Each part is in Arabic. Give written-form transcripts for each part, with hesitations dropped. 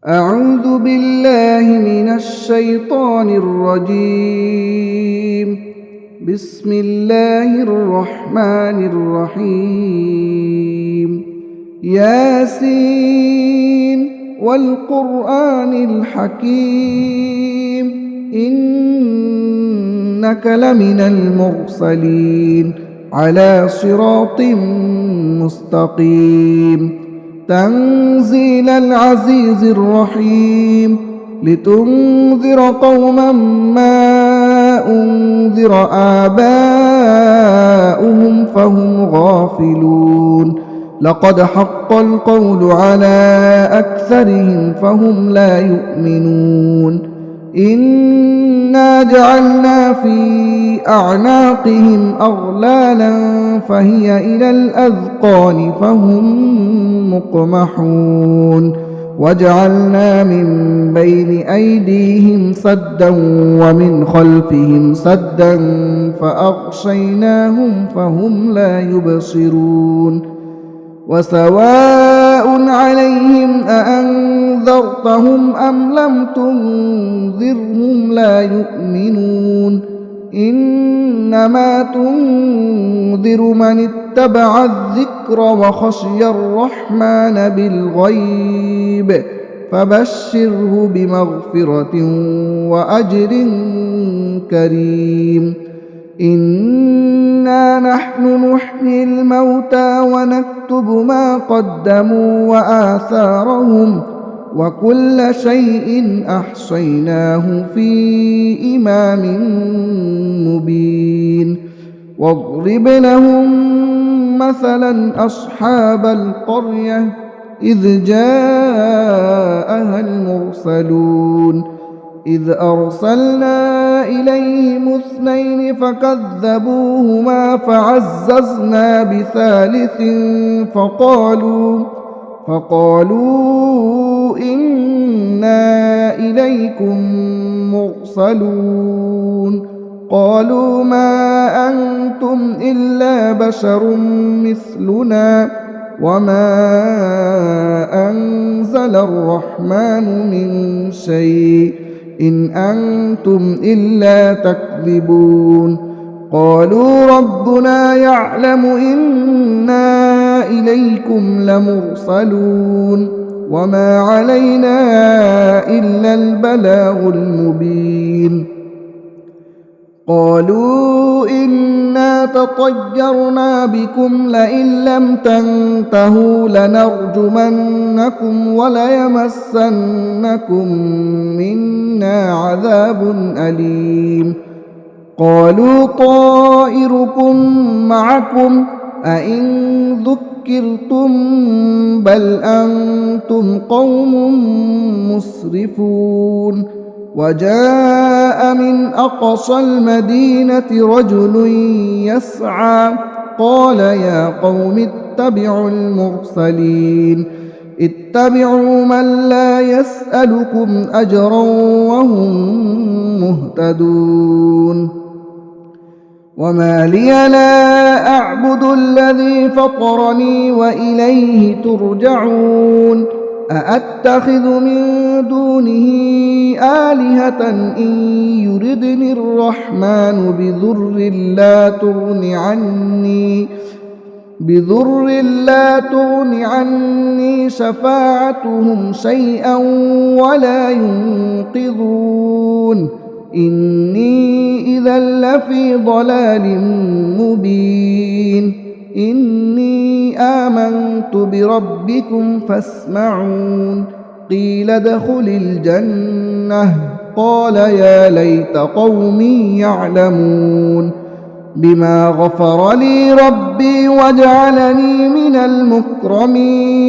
أعوذ بالله من الشيطان الرجيم. بسم الله الرحمن الرحيم. ياسين والقرآن الحكيم إنك لمن المرسلين على صراط مستقيم. تنزيل العزيز الرحيم لتنذر قوما ما أنذر آباؤهم فهم غافلون. لقد حق القول على أكثرهم فهم لا يؤمنون. إنا جعلنا في أعناقهم أغلالا فهي إلى الأذقان فهم مقمحون. وجعلنا من بين أيديهم سدا ومن خلفهم سدا فأغشيناهم فهم لا يبصرون. وسواء عليهم أأنذرتهم أم لم تنذرهم لا يؤمنون. إنما تنذر من اتبع الذكر وخشي الرحمن بالغيب فبشره بمغفرة وأجر كريم. إنا نحن نحيي الموتى ونكتب ما قدموا وآثارهم وكل شيء أحصيناه في إمام مبين. واضرب لهم مثلا أصحاب القرية إذ جاءها المرسلون إذ أرسلنا إليهم 2 فكذبوهما فعززنا بثالث فقالوا إنا إليكم مرسلون. قالوا ما أنتم إلا بشر مثلنا وما أنزل الرحمن من شيء إن أنتم إلا تكذبون. قالوا ربنا يعلم إنا إليكم لمرسلون وما علينا إلا البلاغ المبين. قالوا إنا تطيرنا بكم لئن لم تنتهوا لنرجمنكم وليمسنكم منا عذاب أليم. قالوا طائركم معكم أئن ذكرتم بل أنتم قوم مسرفون. وجاء من أقصى المدينة رجل يسعى قال يا قوم اتبعوا المرسلين اتبعوا من لا يسألكم أجرا وهم مهتدون. وما لي لا أعبد الذي فطرني وإليه ترجعون. أأتخذ من دونه آلهة إن يردني الرحمن بضر لا تغن عني شفاعتهم شيئا ولا ينقذون. إني إذا لفي ضلال مبين. إني آمنت بربكم فاسمعون. قيل ادخل الجنة قال يا ليت قومي يعلمون بما غفر لي ربي وجعلني من المكرمين.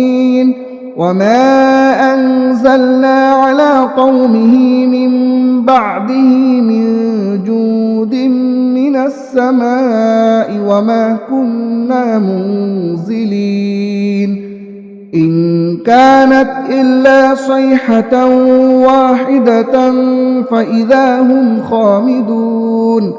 وما أنزلنا على قومه من بعده من جود من السماء وما كنا منزلين. إن كانت إلا صيحة واحدة فإذا هم خامدون.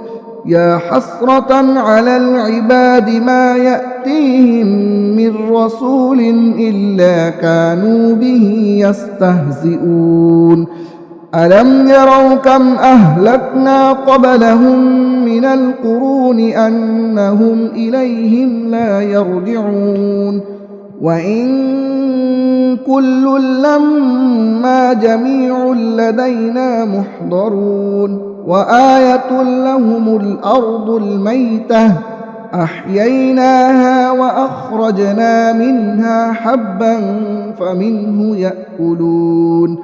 يا حسرة على العباد ما يأتيهم من رسول إلا كانوا به يستهزئون ألم يروا كم أهلكنا قبلهم من القرون أنهم إليهم لا يرجعون وإن كل لما جميع لدينا محضرون وآية لهم الأرض الميتة أحييناها وأخرجنا منها حبا فمنه يأكلون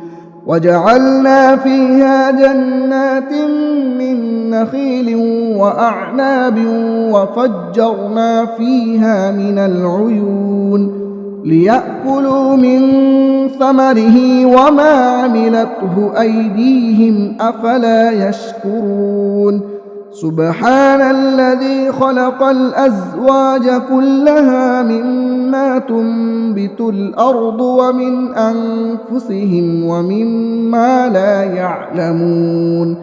وجعلنا فيها جنات من نخيل وأعناب وفجرنا فيها من العيون ليأكلوا من ثمره وما عملته أيديهم أفلا يشكرون سبحان الذي خلق الأزواج كلها مما تنبت الأرض ومن أنفسهم ومما لا يعلمون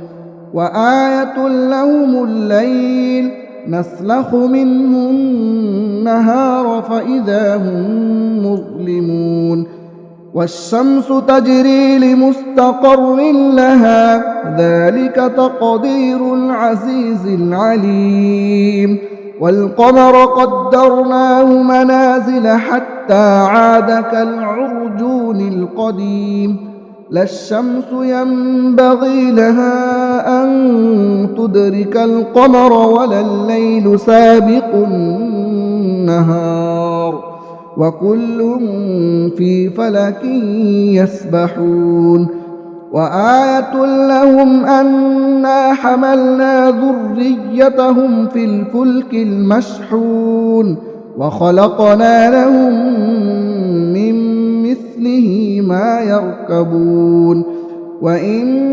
وآية لهم الليل نسلخ منه النهار فإذا هم مظلمون والشمس تجري لمستقر لها ذلك تقدير العزيز العليم والقمر قدرناه منازل حتى عاد كالعرجون القديم لا الشمس ينبغي لها أن تدرك القمر ولا الليل سابق النهار وكل في فلك يسبحون وآية لهم أنا حملنا ذريتهم في الفلك المشحون وخلقنا لهم من مثله ما يركبون وإن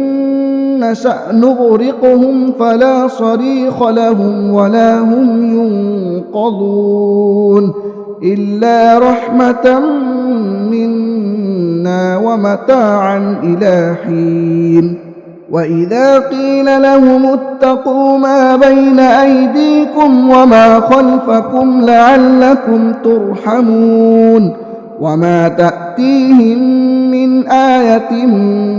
نشأ نغرقهم فلا صريخ لهم ولا هم ينقذون إلا رحمة منا ومتاعا إلى حين وإذا قيل لهم اتقوا ما بين أيديكم وما خلفكم لعلكم ترحمون وما تأتيهم من آية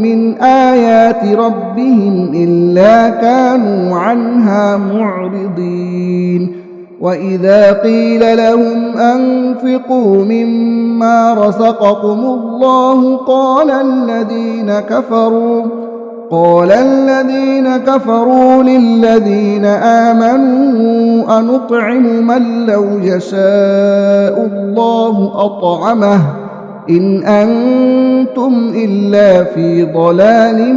من آيات ربهم إلا كانوا عنها معرضين وإذا قيل لهم أنفقوا مما رزقكم الله قال الذين كفروا للذين آمنوا أنطعم من لو يشاء الله أطعمه إن أنتم إلا في ضلال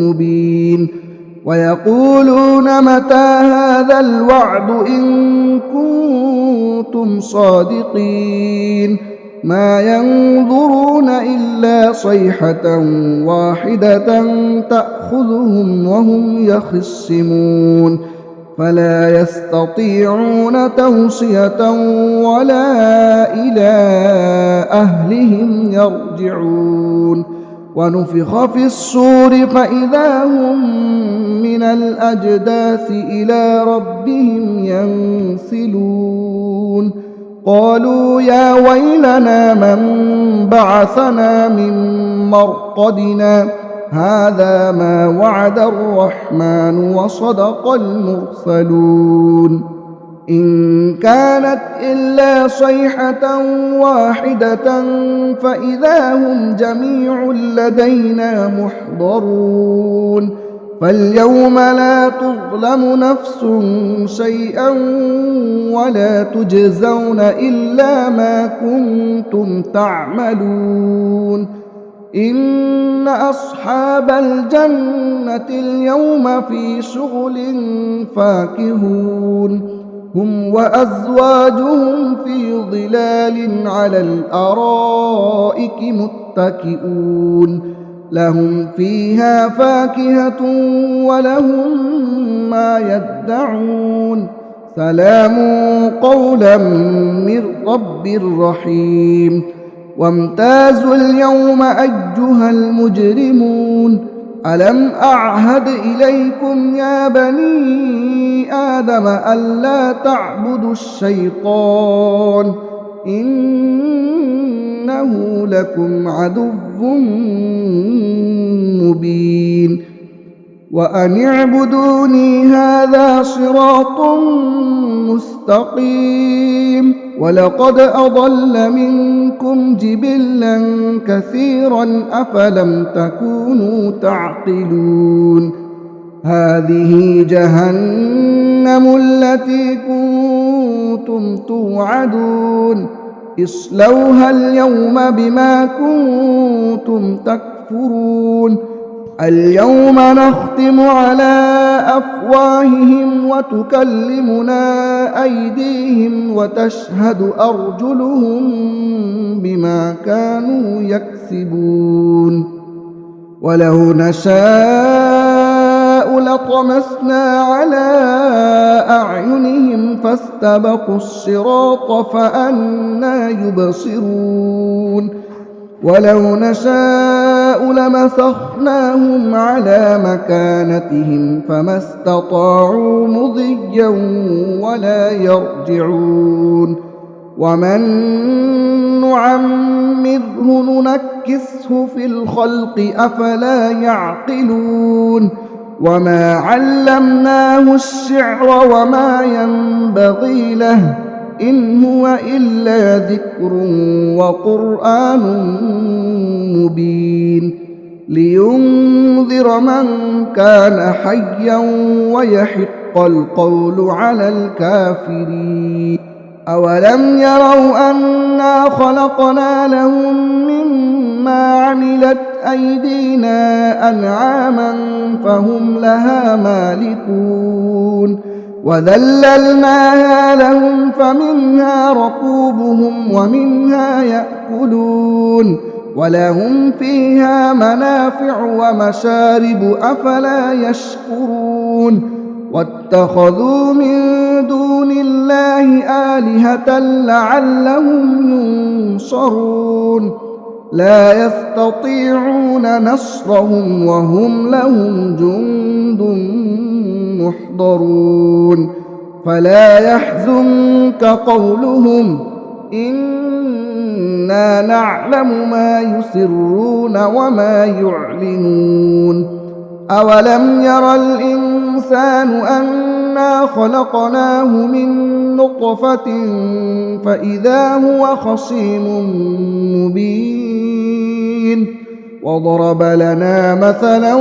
مبين ويقولون متى هذا الوعد إن كنتم صادقين ما ينظرون إلا صيحة واحدة تأخذهم وهم يخصمون فلا يستطيعون توصية ولا إلى أهلهم يرجعون ونفخ في الصور فإذا هم من الأجداث إلى ربهم ينسلون قالوا يا ويلنا من بعثنا من مرقدنا هذا ما وعد الرحمن وصدق المرسلون إن كانت إلا صيحة واحدة فإذا هم جميع لدينا محضرون فاليوم لا تظلم نفس شيئا ولا تجزون إلا ما كنتم تعملون إن أصحاب الجنة اليوم في شغل فاكهون هم وأزواجهم في ظلال على الأرائك متكئون لهم فيها فاكهة ولهم ما يدعون سلام قولا من رب رحيم وامتازوا اليوم أيها المجرمون ألم أعهد إليكم يا بني آدم ألا تعبدوا الشيطان إنه لكم عدو مبين وأن اعبدوني هذا صراط مستقيم ولقد أضل منكم جبلا كثيرا أفلم تكونوا تعقلون هذه جهنم التي كنتم توعدون اصلوها اليوم بما كنتم تكفرون اليوم نختم على أفواههم وتكلمنا أيديهم وتشهد أرجلهم بما كانوا يكسبون ولو نشاء لطمسنا على أعينهم فاستبقوا الصراط فأنى يبصرون ولو نشاء لمسخناهم على مكانتهم فما استطاعوا مضيا ولا يرجعون ومن نعمره ننكسه في الخلق أفلا يعقلون وما علمناه الشعر وما ينبغي له إن هو إلا ذكر وقرآن مبين لينذر من كان حيا ويحق القول على الكافرين أولم يروا أنا خلقنا لهم مما عملت أيدينا أنعاما فهم لها مالكون وذللناها لهم فمنها ركوبهم ومنها يأكلون ولهم فيها منافع ومشارب أفلا يشكرون واتخذوا من دون الله آلهة لعلهم ينصرون لا يستطيعون نصرهم وهم لهم جند محضرون فلا يحزنك قولهم إنا نعلم ما يسرون وما يعلنون أولم ير الإنسان أنا خلقناه من نطفة فإذا هو خصيم مبين وضرب لنا مثلا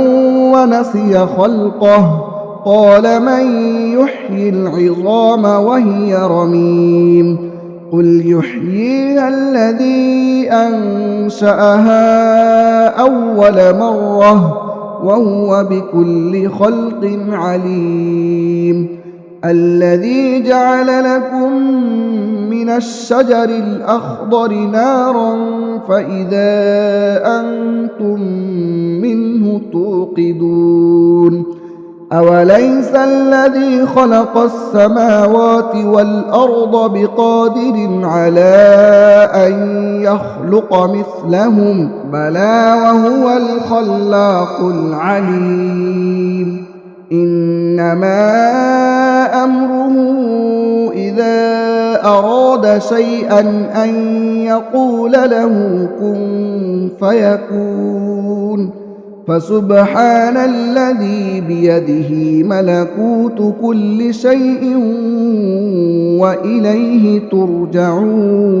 ونسي خلقه قال من يحيي العظام وهي رميم قل يحييها الذي أنشأها أول مرة وهو بكل خلق عليم الذي جعل لكم من الشجر الأخضر نارا فإذا أنتم منه توقدون أوليس الذي خلق السماوات والأرض بقادر على أن يخلق مثلهم بلى وهو الخلاق العليم إنما أمره إذا أراد شيئا أن يقول له كن فيكون فسبحان الذي بيده ملكوت كل شيء وإليه ترجعون